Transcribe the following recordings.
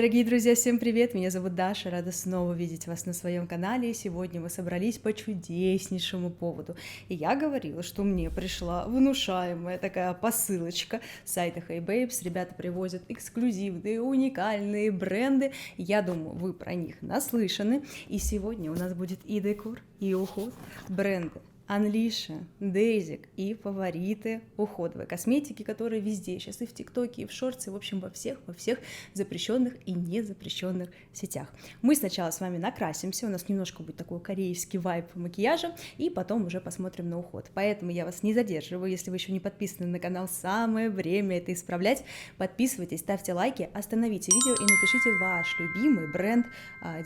Дорогие друзья, всем привет! Меня зовут Даша, рада снова видеть вас на своем канале. И сегодня мы собрались по чудеснейшему поводу. И я говорила, что мне пришла внушаемая такая посылочка с сайта Hey Babes. Ребята привозят эксклюзивные, уникальные бренды. Я думаю, вы про них наслышаны. И сегодня у нас будет и декор, и уход бренда Unleasha, Дейзик и фавориты уходовой косметики, которые везде сейчас и в ТикТоке, и в Шортсе, в общем, во всех запрещенных и незапрещенных сетях. Мы сначала с вами накрасимся, у нас немножко будет такой корейский вайб макияжа, и потом уже посмотрим на уход. Поэтому я вас не задерживаю, если вы еще не подписаны на канал, самое время это исправлять. Подписывайтесь, ставьте лайки, остановите видео и напишите ваш любимый бренд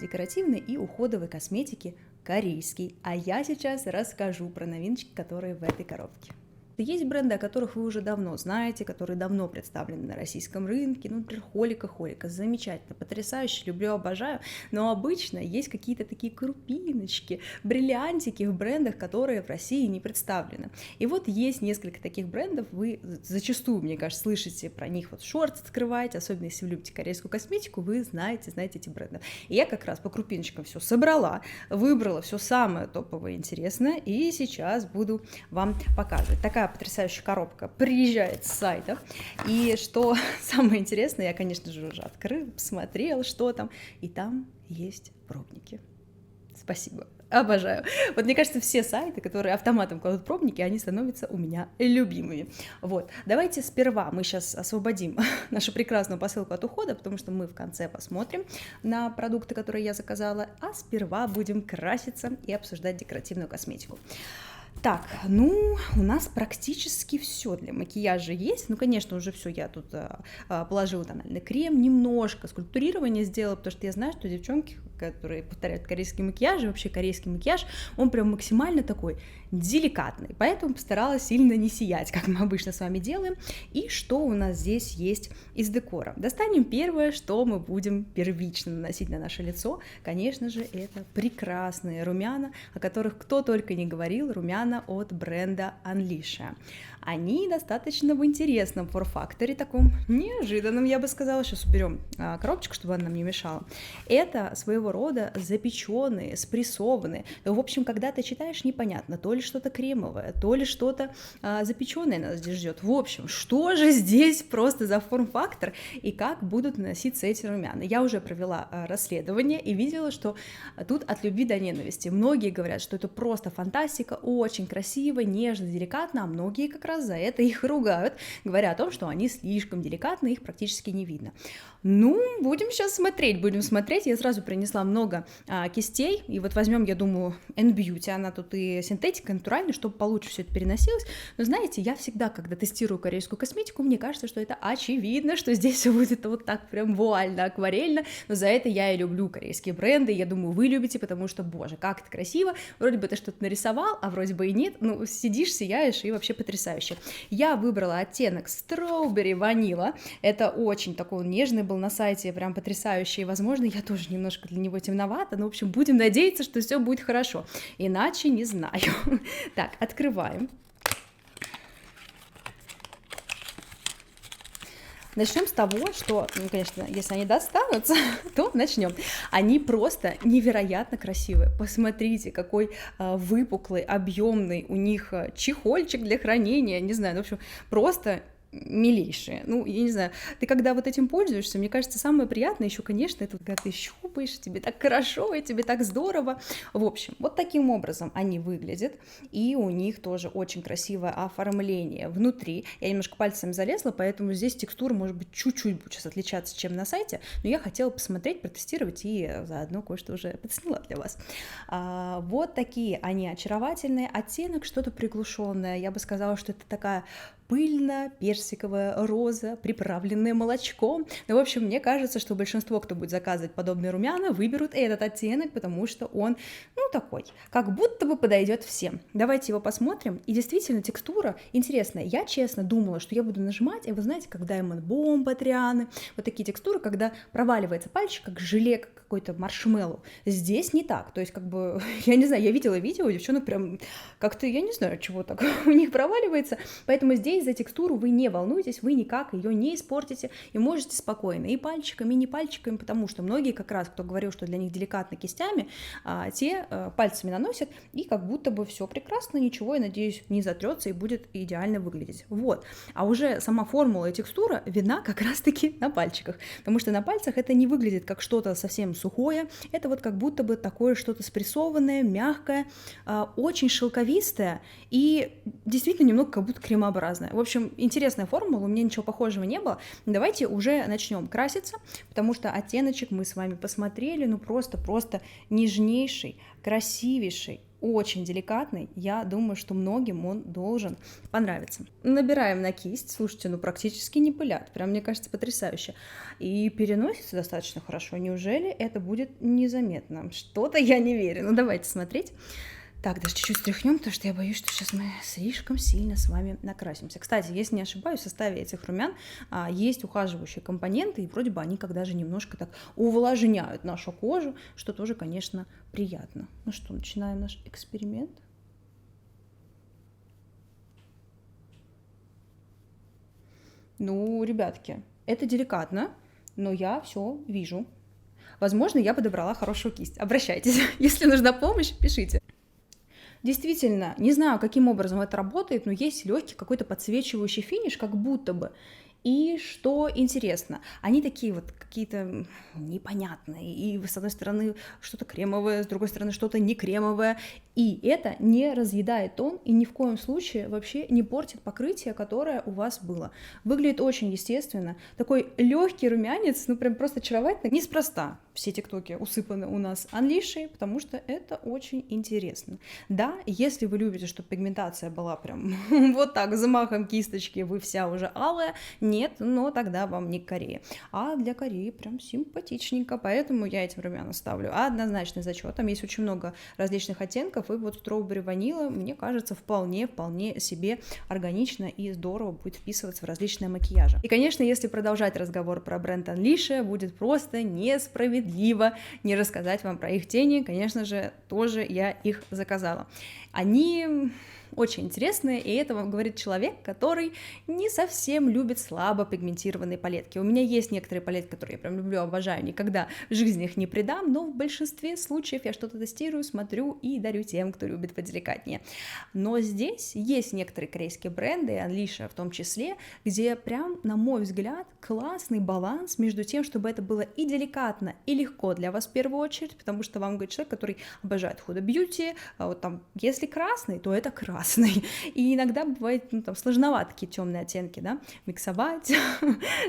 декоративной и уходовой косметики корейский. А я сейчас расскажу про новиночки, которые в этой коробке. Есть бренды, о которых вы уже давно знаете, которые давно представлены на российском рынке, ну, например, Холика, замечательно, потрясающе, люблю, обожаю, но обычно есть какие-то такие крупиночки, бриллиантики в брендах, которые в России не представлены. И вот есть несколько таких брендов, вы зачастую, мне кажется, слышите про них, вот шорт открываете, особенно если вы любите корейскую косметику, вы знаете эти бренды. И я как раз по крупиночкам все собрала, выбрала все самое топовое и интересное, и сейчас буду вам показывать. Такая потрясающая коробка приезжает с сайта. И что самое интересное, я, конечно же, уже открыла, посмотрела, что там. И там есть пробники. Спасибо. Обожаю. Вот мне кажется, все сайты, которые автоматом кладут пробники, они становятся у меня любимыми. Вот. Давайте сперва мы сейчас освободим нашу прекрасную посылку от ухода, потому что мы в конце посмотрим на продукты, которые я заказала, а сперва будем краситься и обсуждать декоративную косметику. Так, ну, у нас практически все для макияжа есть. Ну, конечно, уже все, я тут положила тональный крем, немножко скульптурирование сделала, потому что я знаю, что девчонки, которые повторяют корейский макияж, и вообще корейский макияж, он прям максимально такой деликатный, поэтому постаралась сильно не сиять, как мы обычно с вами делаем. И что у нас здесь есть из декора? Достанем первое, что мы будем первично наносить на наше лицо, конечно же, это прекрасные румяна, о которых кто только не говорил, румяна от бренда Unleasha. Они достаточно в интересном форм-факторе, таком неожиданном, я бы сказала. Сейчас уберем коробочку, чтобы она нам не мешала. Это своего рода запеченные, спрессованные. В общем, когда ты читаешь, непонятно, то ли что-то кремовое, то ли что-то запеченное нас здесь ждет. В общем, что же здесь просто за форм-фактор и как будут наноситься эти румяна? Я уже провела расследование и видела, что тут от любви до ненависти. Многие говорят, что это просто фантастика, очень красиво, нежно, деликатно, а многие как раз за это их ругают, говоря о том, что они слишком деликатны, их практически не видно. Ну, будем сейчас смотреть. Я сразу принесла много кистей, и вот возьмем, я думаю, N-Beauty, она тут и синтетика, и натуральная, чтобы получше все это переносилось. Но знаете, я всегда, когда тестирую корейскую косметику, мне кажется, что это очевидно, что здесь все будет вот так прям вуально, акварельно, но за это я и люблю корейские бренды, я думаю, вы любите, потому что, боже, как это красиво, вроде бы ты что-то нарисовал, а вроде бы и нет, ну, сидишь, сияешь, и вообще потрясающе. Я выбрала оттенок Strawberry Vanilla, это очень такой нежный был на сайте, прям потрясающий, и, возможно, я тоже немножко для него темновата, но, в общем, будем надеяться, что все будет хорошо, иначе не знаю. Так, открываем. Начнем с того, что, ну, конечно, если они достанутся, то начнем. Они просто невероятно красивые. Посмотрите, какой выпуклый, объемный у них чехольчик для хранения, не знаю, в общем, просто милейшие. Ну, я не знаю, ты когда вот этим пользуешься, мне кажется, самое приятное еще, конечно, это когда ты щупаешь, тебе так хорошо, и тебе так здорово. В общем, вот таким образом они выглядят, и у них тоже очень красивое оформление внутри. Я немножко пальцем залезла, поэтому здесь текстура может быть чуть-чуть будет сейчас отличаться, чем на сайте, но я хотела посмотреть, протестировать и заодно кое-что уже подсняла для вас. Вот такие они очаровательные. Оттенок что-то приглушенное. Я бы сказала, что это такая пыльно-персиковая роза, приправленная молочком. Ну, в общем, мне кажется, что большинство, кто будет заказывать подобные румяна, выберут этот оттенок, потому что он, ну, такой, как будто бы подойдет всем. Давайте его посмотрим. И действительно, текстура интересная. Я, честно, думала, что я буду нажимать, и вы знаете, как Diamond Bomb от Рианы, вот такие текстуры, когда проваливается пальчик, как желе, как какой-то маршмеллоу. Здесь не так. То есть, как бы, я не знаю, я видела видео, девчонок прям как-то, я не знаю, чего так у них проваливается. Поэтому здесь здесь за текстуру вы не волнуйтесь, вы никак ее не испортите и можете спокойно и пальчиками, и не пальчиками, потому что многие как раз, кто говорил, что для них деликатно кистями, те пальцами наносят, и как будто бы все прекрасно, ничего, я надеюсь, не затрется и будет идеально выглядеть. Вот. А уже сама формула и текстура видна как раз-таки на пальчиках, потому что на пальцах это не выглядит как что-то совсем сухое, это вот как будто бы такое что-то спрессованное, мягкое, очень шелковистое и действительно немного как будто кремообразное. В общем, интересная формула, у меня ничего похожего не было. Давайте уже начнем краситься, потому что оттеночек мы с вами посмотрели, ну просто нежнейший, красивейший, очень деликатный. Я думаю, что многим он должен понравиться. Набираем на кисть, слушайте, ну практически не пылят, прям мне кажется потрясающе. И переносится достаточно хорошо. Неужели это будет незаметно? Что-то я не верю. Ну давайте смотреть. Так, даже чуть-чуть стряхнем, потому что я боюсь, что сейчас мы слишком сильно с вами накрасимся. Кстати, если не ошибаюсь, в составе этих румян есть ухаживающие компоненты, и вроде бы они как даже немножко так увлажняют нашу кожу, что тоже, конечно, приятно. Ну что, начинаем наш эксперимент. Ну, ребятки, это деликатно, но я все вижу. Возможно, я подобрала хорошую кисть. Обращайтесь. Если нужна помощь, пишите. Действительно, не знаю, каким образом это работает, но есть легкий какой-то подсвечивающий финиш, как будто бы. И что интересно, они такие вот какие-то непонятные, и с одной стороны что-то кремовое, с другой стороны что-то не кремовое, и это не разъедает тон и ни в коем случае вообще не портит покрытие, которое у вас было. Выглядит очень естественно, такой легкий румянец, ну прям просто очаровательно. Неспроста все тиктоки усыпаны у нас анлишей, потому что это очень интересно. Да, если вы любите, чтобы пигментация была прям вот так, замахом кисточки, вы вся уже алая, нет, но тогда вам не к Корее. А для Кореи прям симпатичненько, поэтому я этим румянам ставлю однозначный зачет. Там есть очень много различных оттенков, и вот стrawberry ванила, мне кажется, вполне себе органично и здорово будет вписываться в различные макияжи. И, конечно, если продолжать разговор про бренд Unleashed, будет просто несправедливо не рассказать вам про их тени. Конечно же, тоже я их заказала. Они очень интересные, и это вам говорит человек, который не совсем любит слабо пигментированные палетки. У меня есть некоторые палетки, которые я прям люблю, обожаю, никогда в жизни их не предам, но в большинстве случаев я что-то тестирую, смотрю и дарю тем, кто любит поделикатнее. Но здесь есть некоторые корейские бренды, Unleashed в том числе, где прям, на мой взгляд, классный баланс между тем, чтобы это было и деликатно, и легко для вас в первую очередь, потому что вам говорит человек, который обожает худо-бьюти, а вот там, если красный, то это красный. И иногда бывает сложновато такие темные оттенки, да, миксовать,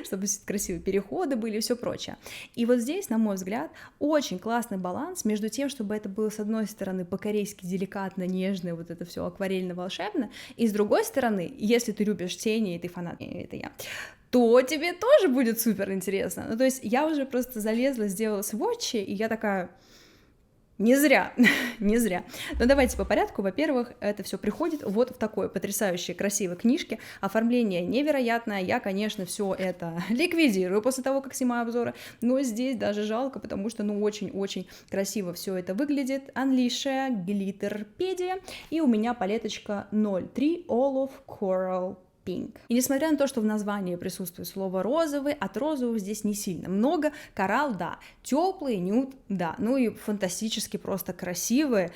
чтобы красивые переходы были и все прочее. И вот здесь, на мой взгляд, очень классный баланс между тем, чтобы это было, с одной стороны, по-корейски деликатно, нежно, вот это все акварельно-волшебно, и с другой стороны, если ты любишь тени, и ты фанат, это я, то тебе тоже будет супер интересно. Ну, то есть я уже просто залезла, сделала сводчи, и я такая... Не зря. Но давайте по порядку. Во-первых, это все приходит вот в такой потрясающей красивой книжке. Оформление невероятное. Я, конечно, все это ликвидирую после того, как снимаю обзоры. Но здесь даже жалко, потому что, очень-очень красиво все это выглядит. Unleashed, Glitterpedia. И у меня палеточка 03 Olive Coral Pink. И несмотря на то, что в названии присутствует слово розовый, от розовых здесь не сильно много. Коралл, да. Теплый нюд, да. Ну и фантастически просто красивые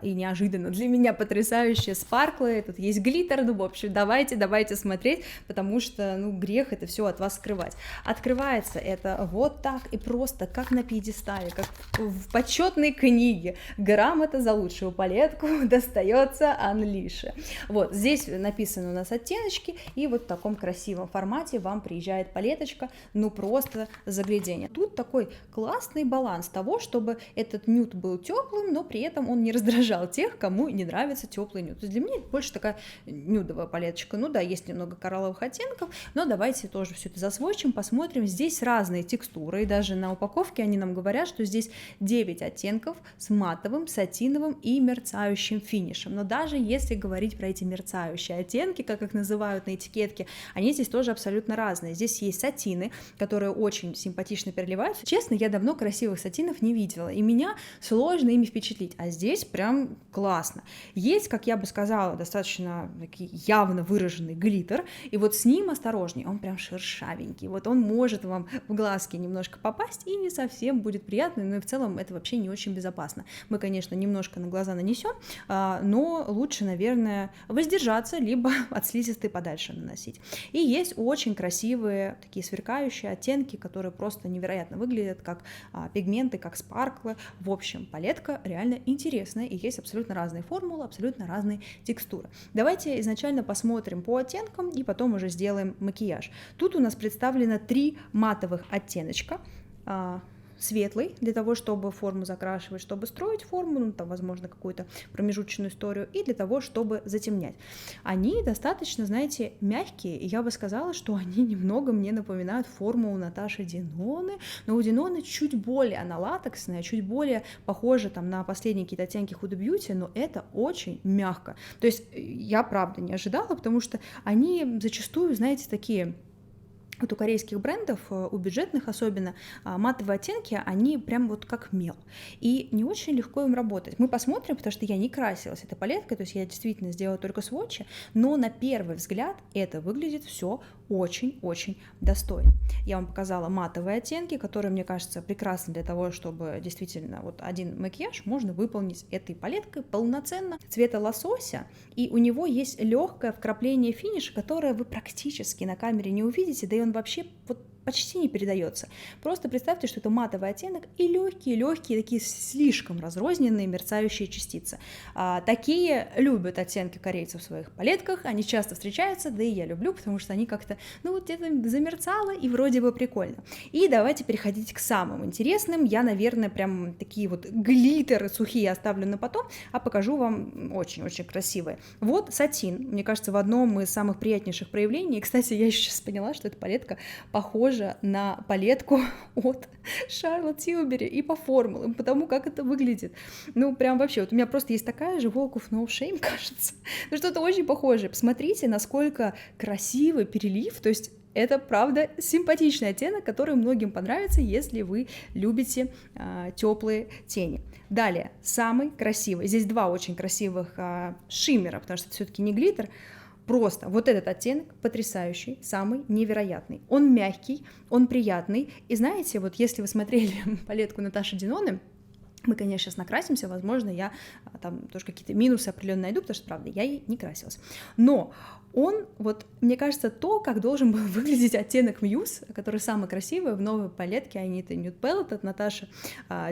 и неожиданно для меня потрясающие спарклы. Тут есть глиттер, ну в общем, давайте смотреть, потому что, грех это все от вас скрывать. Открывается это вот так и просто, как на пьедестале, как в почетной книге. Грамота за лучшую палетку достается Unleashed. Вот, здесь написаны у нас оттеночки, и вот в таком красивом формате вам приезжает палеточка, просто загляденье. Тут такой классный баланс того, чтобы этот нюд был теплым, но при этом он не раздражал тех, кому не нравится теплый нюд. То есть для меня это больше такая нюдовая палеточка. Ну да, есть немного коралловых оттенков, но давайте тоже все это засвойчим, посмотрим. Здесь разные текстуры, и даже на упаковке они нам говорят, что здесь 9 оттенков с матовым, сатиновым и мерцающим финишем. Но даже если говорить про эти мерцающие оттенки, как их называют бывают на этикетке, они здесь тоже абсолютно разные. Здесь есть сатины, которые очень симпатично переливаются. Честно, я давно красивых сатинов не видела, и меня сложно ими впечатлить, а здесь прям классно. Есть, как я бы сказала, достаточно явно выраженный глиттер, и вот с ним осторожней, он прям шершавенький, вот он может вам в глазки немножко попасть и не совсем будет приятно, но и в целом это вообще не очень безопасно. Мы, конечно, немножко на глаза нанесем, но лучше, наверное, воздержаться, либо от слизистой подальше наносить. И есть очень красивые такие сверкающие оттенки, которые просто невероятно выглядят, как пигменты, как спарклы. В общем, палетка реально интересная, и есть абсолютно разные формулы, абсолютно разные текстуры. Давайте изначально посмотрим по оттенкам, и потом уже сделаем макияж. Тут у нас представлено 3 матовых оттеночка. Светлый, для того, чтобы форму закрашивать, чтобы строить форму, ну, там, возможно, какую-то промежуточную историю, и для того, чтобы затемнять. Они достаточно, знаете, мягкие, и я бы сказала, что они немного мне напоминают форму у Наташи Деноны, но у Деноны чуть более она латексная, чуть более похожа там на последние какие-то оттенки Huda Beauty, но это очень мягко. То есть я, правда, не ожидала, потому что они зачастую, знаете, такие... Вот у корейских брендов, у бюджетных особенно, матовые оттенки, они прям вот как мел. И не очень легко им работать. Мы посмотрим, потому что я не красилась этой палеткой, то есть я действительно сделала только сводчи, но на первый взгляд это выглядит все очень-очень достойно. Я вам показала матовые оттенки, которые, мне кажется, прекрасны для того, чтобы действительно вот один макияж можно выполнить этой палеткой полноценно цвета лосося, и у него есть легкое вкрапление финиша, которое вы практически на камере не увидите, да и он вообще вот почти не передается. Просто представьте, что это матовый оттенок и легкие, такие слишком разрозненные мерцающие частицы. Такие любят оттенки корейцев в своих палетках, они часто встречаются, да и я люблю, потому что они как-то, ну вот где-то замерцало и вроде бы прикольно. И давайте переходить к самым интересным. Я, наверное, прям такие вот глиттеры сухие оставлю на потом, а покажу вам очень-очень красивые. Вот сатин, мне кажется, в одном из самых приятнейших проявлений. И, кстати, я еще сейчас поняла, что эта палетка похожа на палетку от Charlotte Tilbury и по формулам, потому как это выглядит. Ну, прям вообще, вот у меня просто есть такая же Walk of No Shame, кажется. Ну, что-то очень похожее. Посмотрите, насколько красивый перелив, то есть это, правда, симпатичный оттенок, который многим понравится, если вы любите теплые тени. Далее, самый красивый. Здесь 2 очень красивых шиммера, потому что это все-таки не глиттер. Просто вот этот оттенок потрясающий, самый невероятный. Он мягкий, он приятный. И знаете, вот если вы смотрели палетку Наташи Деноны, мы, конечно, сейчас накрасимся, возможно, я там тоже какие-то минусы определенно найду, потому что, правда, я ей не красилась. Но он, вот, мне кажется, то, как должен был выглядеть оттенок Muse, который самый красивый в новой палетке Anita Nude Palette от Наташи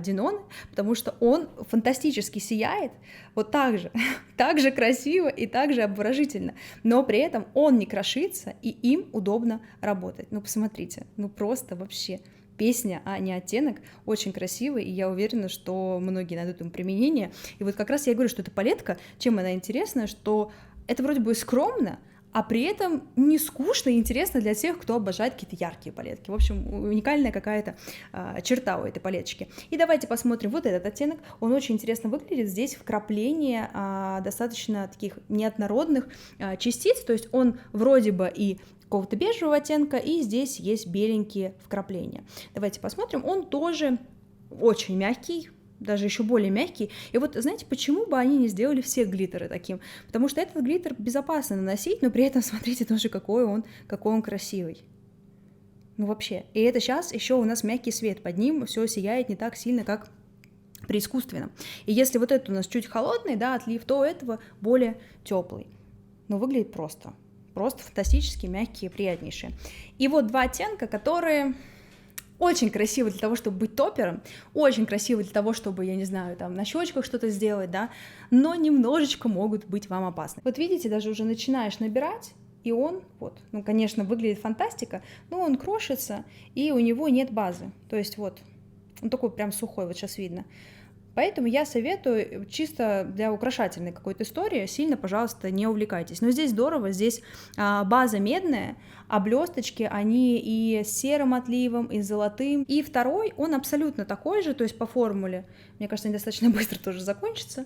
Деноны, потому что он фантастически сияет, вот так же красиво и так же обворожительно, но при этом он не крошится, и им удобно работать. Ну, посмотрите, ну просто вообще... Песня, а не оттенок, очень красивый, и я уверена, что многие найдут ему применение. И вот как раз я говорю, что эта палетка, чем она интересна, что это вроде бы скромно, а при этом не скучно и интересно для тех, кто обожает какие-то яркие палетки. В общем, уникальная какая-то черта у этой палеточки. И давайте посмотрим вот этот оттенок. Он очень интересно выглядит. Здесь вкрапление достаточно таких неоднородных частиц, то есть он вроде бы и какого-то бежевого оттенка, и здесь есть беленькие вкрапления. Давайте посмотрим. Он тоже очень мягкий, даже еще более мягкий. И вот, знаете, почему бы они не сделали все глиттеры таким? Потому что этот глиттер безопасно наносить, но при этом, смотрите, тоже какой он красивый. Ну вообще. И это сейчас еще у нас мягкий свет, под ним все сияет не так сильно, как при искусственном. И если вот это у нас чуть холодный, да, отлив, то у этого более теплый. Но выглядит просто фантастически мягкие, приятнейшие. И вот 2 оттенка, которые очень красивы для того, чтобы быть топером, очень красивы для того, чтобы, я не знаю, там на щечках что-то сделать, да, но немножечко могут быть вам опасны. Вот видите, даже уже начинаешь набирать, и он, вот, ну, конечно, выглядит фантастика, но он крошится, и у него нет базы. То есть вот, он такой прям сухой, вот сейчас видно. Поэтому я советую чисто для украшательной какой-то истории сильно, пожалуйста, не увлекайтесь. Но здесь здорово, здесь база медная, а блесточки, они и с серым отливом, и с золотым. И второй, он абсолютно такой же, то есть по формуле, мне кажется, они достаточно быстро тоже закончатся,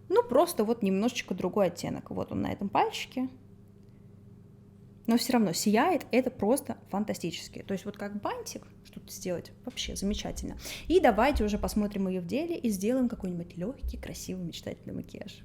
ну просто вот немножечко другой оттенок. Вот он на этом пальчике. но все равно сияет это просто фантастически. То есть вот как бантик что-то сделать вообще замечательно. И давайте уже посмотрим ее в деле и сделаем какой-нибудь легкий, красивый, мечтательный макияж.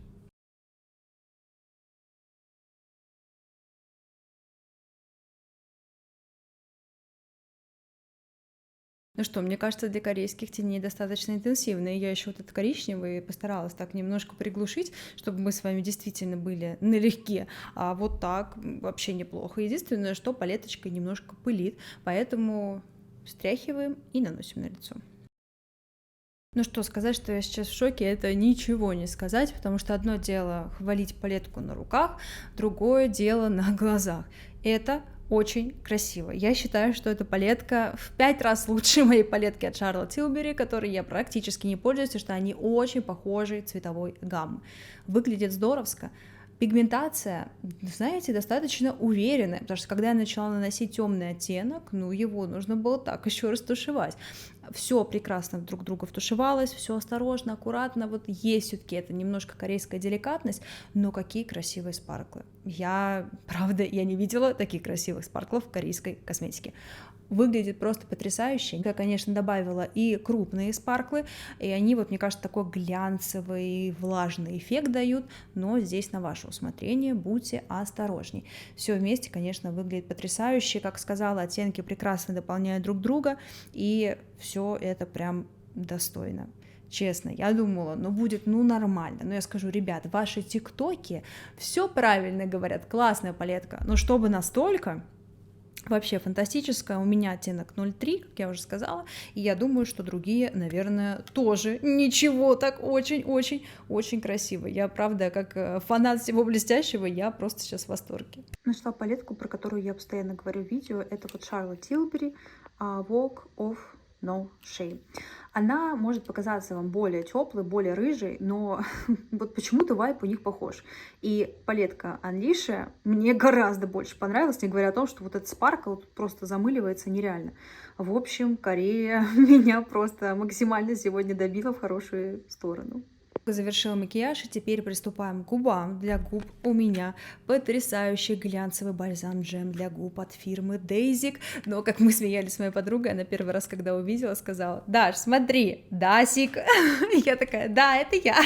Ну что, мне кажется, для корейских теней достаточно интенсивно. И я еще вот этот коричневый постаралась так немножко приглушить, чтобы мы с вами действительно были налегке. А вот так вообще неплохо. Единственное, что палеточка немножко пылит, поэтому встряхиваем и наносим на лицо. Ну что, сказать, что я сейчас в шоке, это ничего не сказать, потому что одно дело хвалить палетку на руках, другое дело на глазах. Это очень красиво. Я считаю, что эта палетка в 5 раз лучше моей палетки от Charlotte Tilbury, которой я практически не пользуюсь, потому что они очень похожи цветовой гаммы. Выглядит здоровско. Пигментация, знаете, достаточно уверенная, потому что когда я начала наносить темный оттенок, ну его нужно было так еще растушевать. Все прекрасно друг друга втушевалось, все осторожно, аккуратно. Вот есть все-таки это немножко корейская деликатность, но какие красивые спарклы. Правда, я не видела таких красивых спарклов в корейской косметике. Выглядит просто потрясающе. Я, конечно, добавила и крупные спарклы, и они, вот, мне кажется, такой глянцевый, влажный эффект дают, но здесь на ваше усмотрение, будьте осторожней. Все вместе, конечно, выглядит потрясающе. Как сказала, оттенки прекрасно дополняют друг друга, и все это прям достойно. Честно, я думала, будет, нормально. Но я скажу, ребят, ваши тиктоки все правильно говорят, классная палетка, но чтобы настолько... Вообще фантастическая, у меня оттенок 0,3, как я уже сказала, и я думаю, что другие, наверное, тоже ничего, так очень-очень-очень красиво. Я, правда, как фанат всего блестящего, я просто сейчас в восторге. Нашла палетку, про которую я постоянно говорю в видео, это вот Charlotte Tilbury Walk of No Shame. Она может показаться вам более теплой, более рыжей, но вот почему-то вайп у них похож. И палетка Unleash мне гораздо больше понравилась, не говоря о том, что вот этот спаркл просто замыливается нереально. В общем, Корея меня просто максимально сегодня добила в хорошую сторону. Завершила макияж, и теперь приступаем к губам. Для губ у меня потрясающий глянцевый бальзам джем для губ от фирмы Дейзик. Но, как мы смеялись с моей подругой, она первый раз, когда увидела, сказала: «Даш, смотри, Дасик». Я такая: «Да, это я».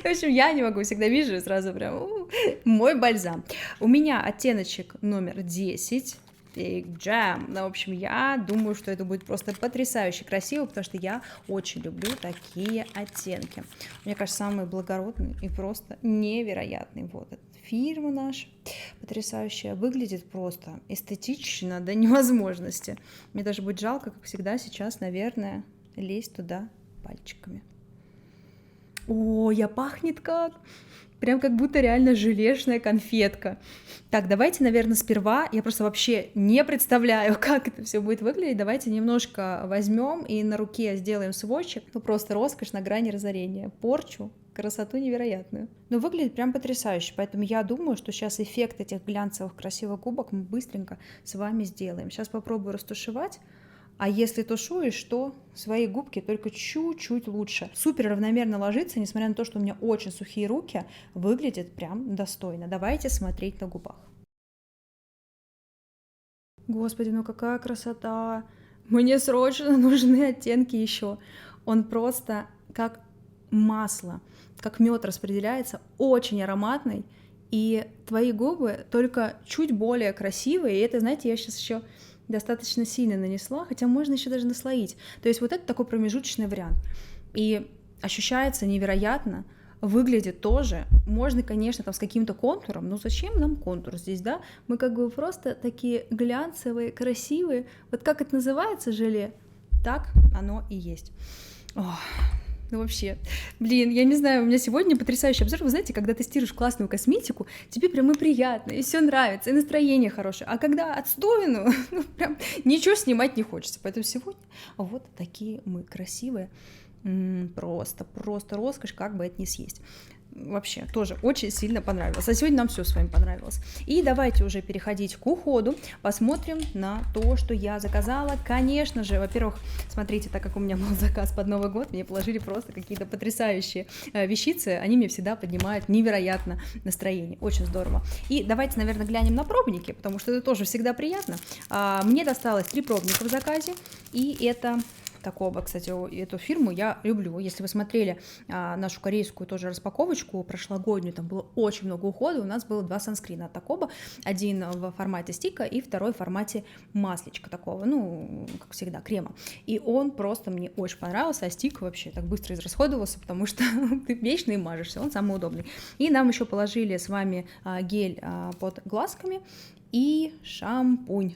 В общем, я не могу, всегда вижу и сразу прям мой бальзам. У меня оттеночек номер 10. Big Jam. Ну, в общем, я думаю, что это будет просто потрясающе красиво, потому что я очень люблю такие оттенки. Мне кажется, самый благородный и просто невероятный. Вот эта фирма наша потрясающая. Выглядит просто эстетично до невозможности. Мне даже будет жалко, как всегда, сейчас, наверное, лезть туда пальчиками. О, я пахнет как... Прям как будто реально желешная конфетка. Так, давайте, наверное, сперва, я просто вообще не представляю, как это все будет выглядеть. Давайте немножко возьмем и на руке сделаем сводчик. Ну, просто роскошь на грани разорения. Порчу, красоту невероятную. Но выглядит прям потрясающе, поэтому я думаю, что сейчас эффект этих глянцевых красивых губок мы быстренько с вами сделаем. Сейчас попробую растушевать. А если тушуешь, то свои губки только чуть-чуть лучше. Супер равномерно ложится, несмотря на то, что у меня очень сухие руки, выглядит прям достойно. Давайте смотреть на губах. Господи, ну какая красота! Мне срочно нужны оттенки еще. Он просто как масло, как мед распределяется, очень ароматный. И твои губы только чуть более красивые. И это, знаете, я сейчас еще достаточно сильно нанесла, хотя можно еще даже наслоить. То есть вот это такой промежуточный вариант. И ощущается невероятно, выглядит тоже. Можно, конечно, там с каким-то контуром, но зачем нам контур здесь, да? Мы как бы просто такие глянцевые, красивые. Вот как это называется, желе? Так оно и есть. Ох. Ну вообще, я не знаю, у меня сегодня потрясающий обзор. Вы знаете, когда тестируешь классную косметику, тебе прям и приятно, и все нравится, и настроение хорошее. А когда отстойную, прям ничего снимать не хочется. Поэтому сегодня вот такие мы красивые. Просто роскошь, как бы это ни съесть. вообще тоже очень сильно понравилось. А сегодня нам все с вами понравилось. И давайте уже переходить к уходу, посмотрим на то, что я заказала. Конечно же, во-первых, смотрите, так как у меня был заказ под Новый год, мне положили просто какие-то потрясающие вещицы, они мне всегда поднимают невероятно настроение, очень здорово. И давайте, наверное, глянем на пробники, потому что это тоже всегда приятно. Мне досталось 3 пробника в заказе, и это... Такого, кстати, эту фирму я люблю. Если вы смотрели нашу корейскую тоже распаковочку прошлогоднюю, там было очень много ухода, у нас было 2 санскрина от Такоба, один в формате стика и второй в формате маслечка такого, ну, как всегда, крема. И он просто мне очень понравился, а стик вообще так быстро израсходовался, потому что ты вечно им мажешься, он самый удобный. И нам еще положили с вами гель под глазками и шампунь.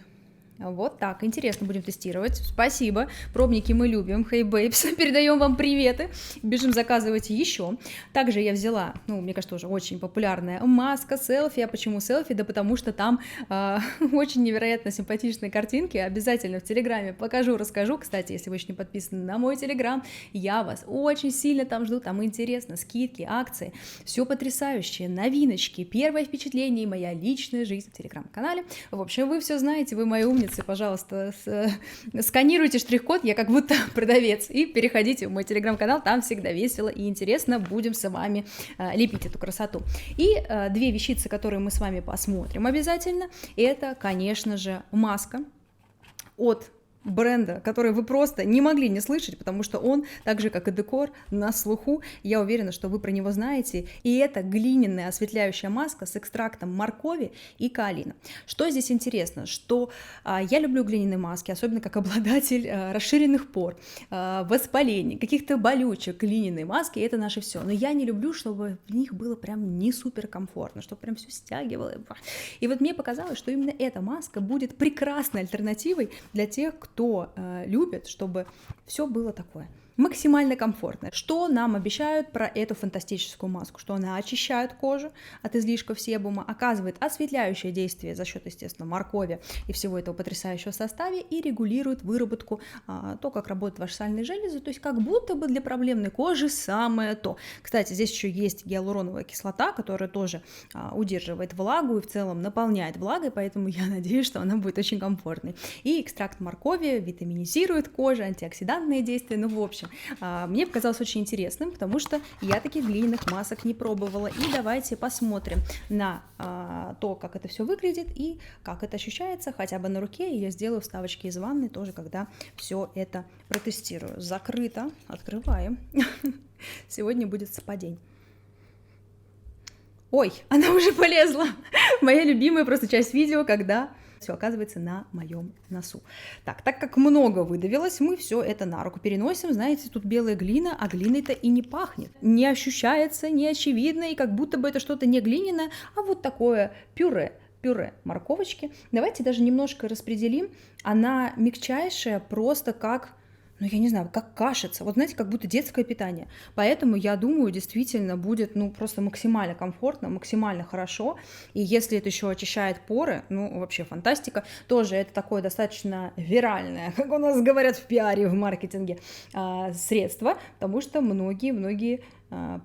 Вот так, интересно, будем тестировать. Спасибо, пробники мы любим, Hey Babes, передаем вам приветы, бежим заказывать еще. Также я взяла, ну, мне кажется, уже очень популярная маска селфи. А почему селфи? Да потому что там очень невероятно симпатичные картинки, обязательно в Телеграме покажу, расскажу. Кстати, если вы еще не подписаны на мой Телеграм, я вас очень сильно там жду, там интересно, скидки, акции, все потрясающее, новиночки, первое впечатление и моя личная жизнь в Телеграм-канале. В общем, вы все знаете, вы мои умницы. Пожалуйста, сканируйте штрих-код, я как будто продавец, и переходите в мой телеграм-канал, там всегда весело и интересно, будем с вами лепить эту красоту. И 2 вещицы, которые мы с вами посмотрим обязательно, это, конечно же, маска от бренда, который вы просто не могли не слышать, потому что он, так же как и декор, на слуху. Я уверена, что вы про него знаете. И это глиняная осветляющая маска с экстрактом моркови и каолина. Что здесь интересно, что я люблю глиняные маски, особенно как обладатель расширенных пор, воспалений, каких-то болючек. Глиняные маски — это наше все. Но я не люблю, чтобы в них было прям не супер комфортно, чтобы прям все стягивало. И вот мне показалось, что именно эта маска будет прекрасной альтернативой для тех, кто любит, чтобы все было такое максимально комфортно. Что нам обещают про эту фантастическую маску? Что она очищает кожу от излишков себума, оказывает осветляющее действие за счет, естественно, моркови и всего этого потрясающего состава и регулирует выработку, то, как работают ваши сальные железы, то есть как будто бы для проблемной кожи самое то. Кстати, здесь еще есть гиалуроновая кислота, которая тоже удерживает влагу и в целом наполняет влагой, поэтому я надеюсь, что она будет очень комфортной. И экстракт моркови витаминизирует кожу, антиоксидантные действия, ну, в общем, мне показалось очень интересным, потому что я таких глиняных масок не пробовала. И давайте посмотрим на то, как это все выглядит и как это ощущается хотя бы на руке. И я сделаю вставочки из ванны тоже, когда все это протестирую. Закрыто, открываем. Сегодня будет спадень. Ой, она уже полезла. Моя любимая просто часть видео, когда все оказывается на моем носу. Так как много выдавилось, мы все это на руку переносим. Знаете, тут белая глина, а глиной-то и не пахнет. Не ощущается, не очевидно, и как будто бы это что-то не глиняное, а вот такое пюре морковочки. Давайте даже немножко распределим. Она мягчайшая, просто как... ну, я не знаю, как кашица, вот знаете, как будто детское питание. Поэтому, я думаю, действительно будет, ну, просто максимально комфортно, максимально хорошо. И если это еще очищает поры, ну, вообще фантастика. Тоже это такое достаточно виральное, как у нас говорят в пиаре, в маркетинге, средство, потому что многие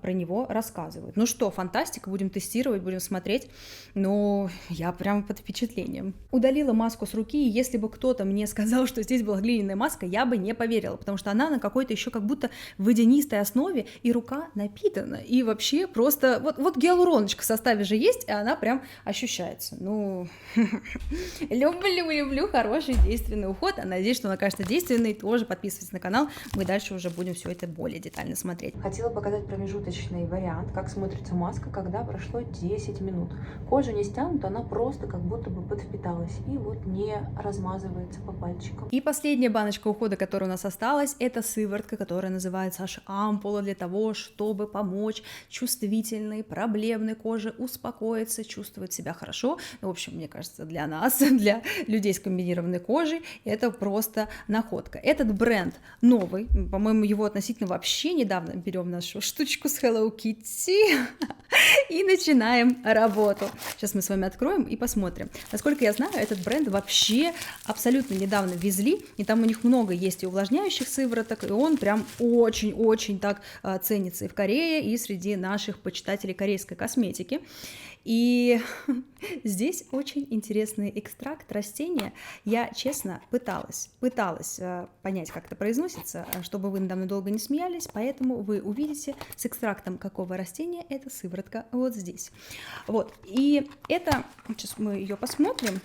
про него рассказывают. Ну что, фантастика, будем тестировать, будем смотреть. Но я прямо под впечатлением. Удалила маску с руки, и если бы кто-то мне сказал, что здесь была глиняная маска, я бы не поверила, потому что она на какой-то еще как будто водянистой основе, и рука напитана, и вообще просто... Вот гиалуроночка в составе же есть, и она прям ощущается. Ну, люблю хороший действенный уход, а надеюсь, что он окажется действенный. Тоже подписывайтесь на канал, мы дальше уже будем все это более детально смотреть. Хотела показать промежуточный вариант, как смотрится маска, когда прошло 10 минут. Кожа не стянута, она просто как будто бы подвпиталась и вот не размазывается по пальчикам. И последняя баночка ухода, которая у нас осталась, это сыворотка, которая называется аж ампула, для того, чтобы помочь чувствительной, проблемной коже успокоиться, чувствовать себя хорошо. В общем, мне кажется, для нас, для людей с комбинированной кожей, это просто находка. Этот бренд новый, по-моему, его относительно вообще недавно берем в нашу штучку с Hello Kitty и начинаем работу. Сейчас мы с вами откроем и посмотрим. Насколько я знаю, этот бренд вообще абсолютно недавно ввезли, и там у них много есть и увлажняющих сывороток, и он прям очень-очень так ценится и в Корее, и среди наших почитателей корейской косметики. И здесь очень интересный экстракт растения. Я, честно, пыталась понять, как это произносится, чтобы вы надо мной долго не смеялись, поэтому вы увидите, с экстрактом какого растения эта сыворотка вот здесь. Вот, и это, сейчас мы ее посмотрим.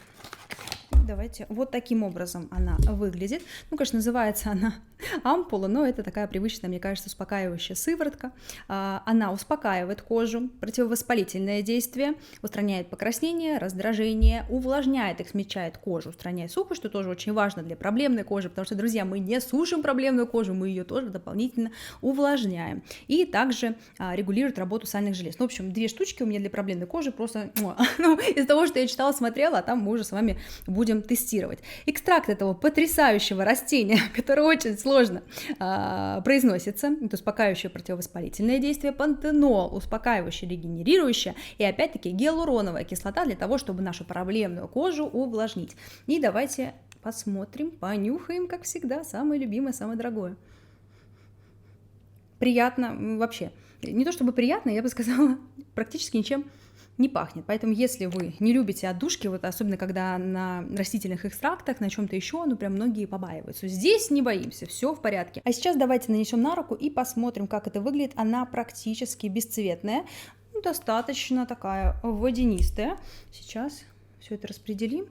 Давайте, вот таким образом она выглядит. Ну, конечно, называется она ампула, но это такая привычная, мне кажется, успокаивающая сыворотка. Она успокаивает кожу, противовоспалительное действие, устраняет покраснение, раздражение, увлажняет и смягчает кожу, устраняет сухость, что тоже очень важно для проблемной кожи, потому что, друзья, мы не сушим проблемную кожу, мы ее тоже дополнительно увлажняем. И также регулирует работу сальных желез. Ну, в общем, 2 штучки у меня для проблемной кожи просто, ну, из того, что я читала, смотрела, а там мы уже с вами будем тестировать. Экстракт этого потрясающего растения, которое очень сложно произносится, это успокаивающее противовоспалительное действие, пантенол, успокаивающее, регенерирующее, и опять-таки гиалуроновая кислота для того, чтобы нашу проблемную кожу увлажнить. И давайте посмотрим, понюхаем, как всегда, самое любимое, самое дорогое. Приятно вообще. Не то чтобы приятно, я бы сказала, практически ничем не пахнет. Поэтому, если вы не любите отдушки, вот особенно когда на растительных экстрактах, на чем-то еще, ну прям многие побаиваются. Здесь не боимся, все в порядке. А сейчас давайте нанесем на руку и посмотрим, как это выглядит. Она практически бесцветная, ну, достаточно такая водянистая. Сейчас все это распределим.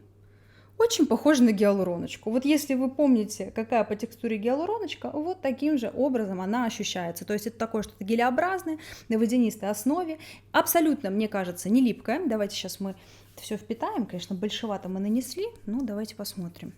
Очень похоже на гиалуроночку. Вот если вы помните, какая по текстуре гиалуроночка, вот таким же образом она ощущается. То есть это такое что-то гелеобразное, на водянистой основе. Абсолютно, мне кажется, не липкое. Давайте сейчас мы все впитаем. Конечно, большевато мы нанесли, но давайте посмотрим.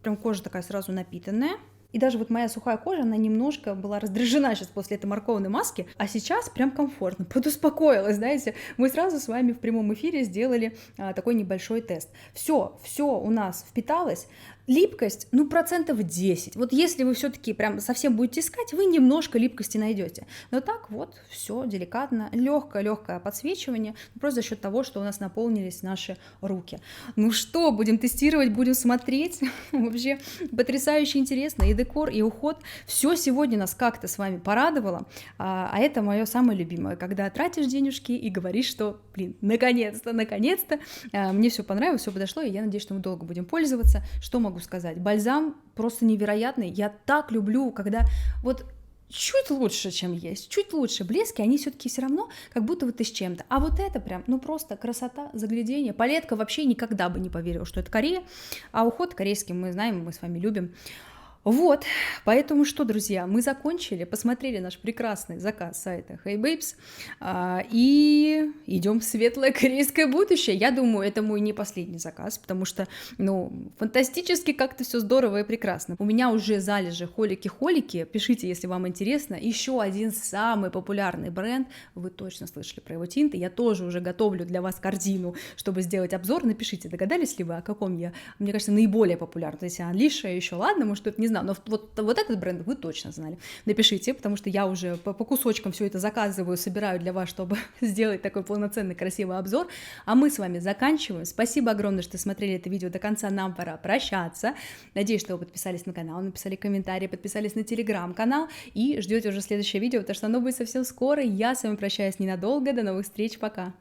Прям кожа такая сразу напитанная. И даже вот моя сухая кожа, она немножко была раздражена сейчас после этой морковной маски, а сейчас прям комфортно, подуспокоилась, знаете. Мы сразу с вами в прямом эфире сделали такой небольшой тест. Все у нас впиталось. Липкость, ну, 10%. Вот если вы все-таки прям совсем будете искать, вы немножко липкости найдете. Но так вот, все деликатно, легкое подсвечивание, просто за счет того, что у нас наполнились наши руки. Ну что, будем тестировать, будем смотреть. Вообще потрясающе интересно. И декор, и уход. Все сегодня нас как-то с вами порадовало. А это мое самое любимое, когда тратишь денежки и говоришь, что, блин, наконец-то, мне все понравилось, все подошло, и я надеюсь, что мы долго будем пользоваться. Что могу сказать? Бальзам просто невероятный. Я так люблю, когда вот чуть лучше, чем есть, чуть лучше. Блески, они все-таки все равно как будто вот и с чем-то. А вот это прям, ну просто красота, заглядение. Палетка вообще никогда бы не поверила, что это Корея. А уход корейский мы знаем, мы с вами любим. Вот, поэтому что, друзья, мы закончили, посмотрели наш прекрасный заказ сайта Hey Babes, и идем в светлое корейское будущее. Я думаю, это мой не последний заказ, потому что, ну, фантастически как-то все здорово и прекрасно. У меня уже залежи холики-холики, пишите, если вам интересно. Еще один самый популярный бренд, вы точно слышали про его тинты, я тоже уже готовлю для вас корзину, чтобы сделать обзор. Напишите, догадались ли вы, о каком я, мне кажется, наиболее популярный. То есть Алиша еще, ладно, может, это не знаю, но вот этот бренд вы точно знали. Напишите, потому что я уже по кусочкам все это заказываю, собираю для вас, чтобы сделать такой полноценный красивый обзор. А мы с вами заканчиваем. Спасибо огромное, что смотрели это видео до конца. Нам пора прощаться. Надеюсь, что вы подписались на канал, написали комментарии, подписались на телеграм-канал и ждете уже следующее видео, потому что оно будет совсем скоро. Я с вами прощаюсь ненадолго. До новых встреч. Пока.